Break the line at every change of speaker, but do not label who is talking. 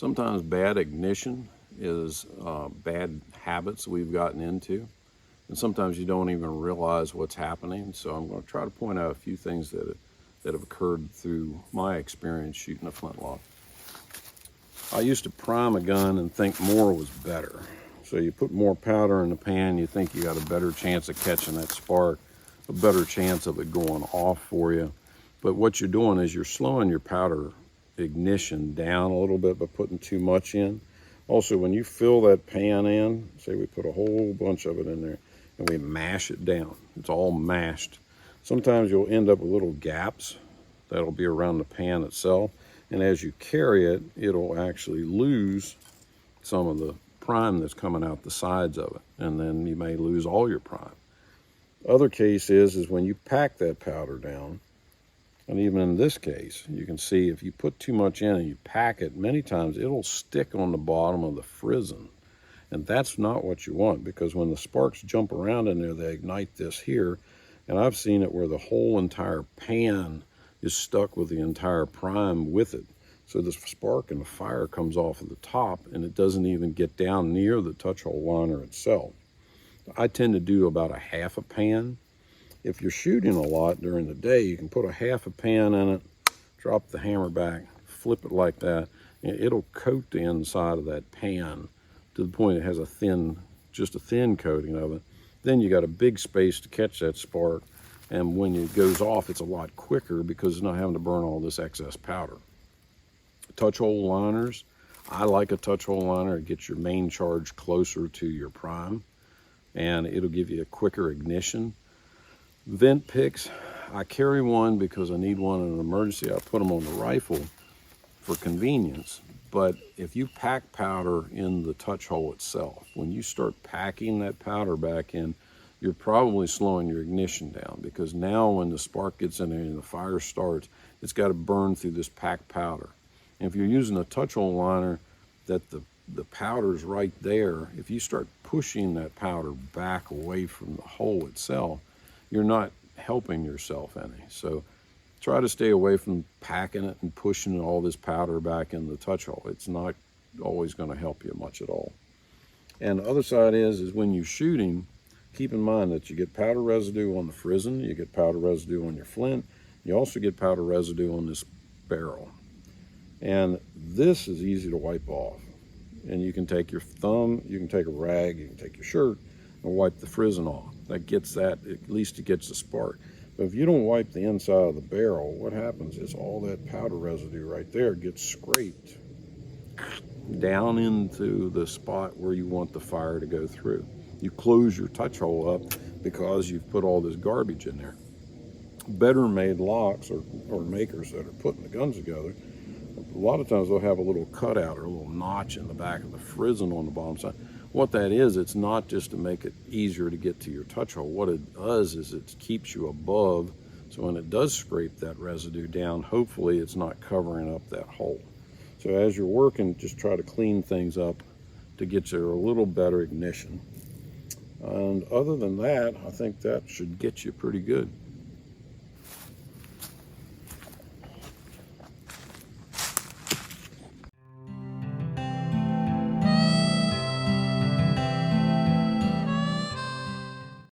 Sometimes bad ignition is bad habits we've gotten into, and sometimes you don't even realize what's happening. So I'm going to try to point out a few things that have occurred through my experience shooting a flintlock. I used to prime a gun and think more was better. So you put more powder in the pan, you think you got a better chance of catching that spark, a better chance of it going off for you. But what you're doing is you're slowing your powder ignition down a little bit by putting too much in. Also, when you fill that pan in, say we put a whole bunch of it in there and we mash it down, it's all mashed. Sometimes you'll end up with little gaps that'll be around the pan itself. And as you carry it, it'll actually lose some of the prime that's coming out the sides of it. And then you may lose all your prime. Other case is when you pack that powder down, and even in this case, you can see if you put too much in and you pack it, many times it'll stick on the bottom of the frizzen. And that's not what you want, because when the sparks jump around in there, they ignite this here. And I've seen it where the whole entire pan is stuck with the entire prime with it. So the spark and the fire comes off of the top and it doesn't even get down near the touch hole liner itself. I tend to do about a half a pan. If you're shooting a lot during the day, you can put a half a pan in it, drop the hammer back, flip it like that, and it'll coat the inside of that pan to the point it has just a thin coating of it. Then you got a big space to catch that spark. And when it goes off, it's a lot quicker because it's not having to burn all this excess powder. Touch hole liners. I like a touch hole liner. It gets your main charge closer to your prime, and it'll give you a quicker ignition. Vent picks. I carry one because I need one in an emergency. I put them on the rifle for convenience. But if you pack powder in the touch hole itself, when you start packing that powder back in, you're probably slowing your ignition down, because now when the spark gets in there and the fire starts, it's got to burn through this packed powder. And if you're using a touch hole liner that the powder's right there, if you start pushing that powder back away from the hole itself, you're not helping yourself any. So try to stay away from packing it and pushing all this powder back in the touch hole. It's not always going to help you much at all. And the other side is when you're shooting, keep in mind that you get powder residue on the frizzen, you get powder residue on your flint, you also get powder residue on this barrel. And this is easy to wipe off. And you can take your thumb, you can take a rag, you can take your shirt and wipe the frizzen off. That gets that, at least it gets the spark. But if you don't wipe the inside of the barrel, what happens is all that powder residue right there gets scraped down into the spot where you want the fire to go through. You close your touch hole up because you've put all this garbage in there. Better made locks or makers that are putting the guns together, a lot of times they'll have a little cutout or a little notch in the back of the frizzen on the bottom side. What that is, it's not just to make it easier to get to your touch hole. What it does is it keeps you above, so when it does scrape that residue down, hopefully it's not covering up that hole. So as you're working, just try to clean things up to get you a little better ignition. And other than that, I think that should get you pretty good.